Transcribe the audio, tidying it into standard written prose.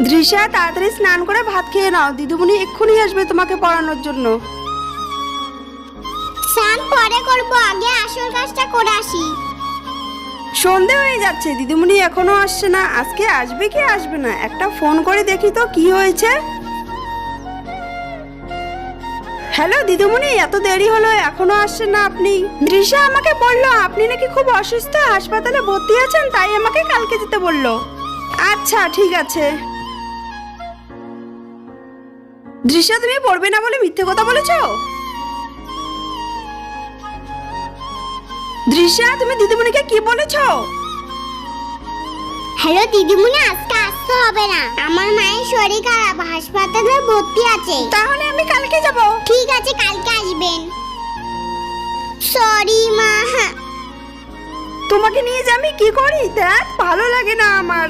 দৃশ্যা তাড়াতাড়ি স্নান করে ভাত খেয়ে নাও, দিদিমণি এক্ষুনি আসবে তোমাকে পড়ানোর জন্য। স্নান পরে করব, আগে আসল কাজটা করে আসি। সন্ধে হয়ে যাচ্ছে, দিদিমণি এখনো আসছে না। আজকে আসবে কি আসবে না, একটা ফোন করে দেখি তো কি হয়েছে। হ্যালো দিদিমণি, এত দেরি হলো, এখনো আসছেন না আপনি? দৃশ্যা আমাকে বললো আপনি নাকি খুব অসুস্থ, হাসপাতালে ভর্তি আছেন, তাই আমাকে কালকে যেতে বললো। আচ্ছা ঠিক আছে। দৃশ্যা তুমি পড়বে না বলে মিথ্যে কথা বলেছো? দৃশ্যা তুমি দিদিমণিকে কি বলেছো? হ্যালো দিদিমণি, আজকে আসতে হবে না, আমার মায়ের শরীর খারাপ, হাসপাতালে ভর্তি আছে। তাহলে আমি কালকে যাব। ঠিক আছে, কালকে আসবেন। সরি মা। তোমাকে নিয়ে যে আমি কি করি, দেখ ভালো লাগে না আমার।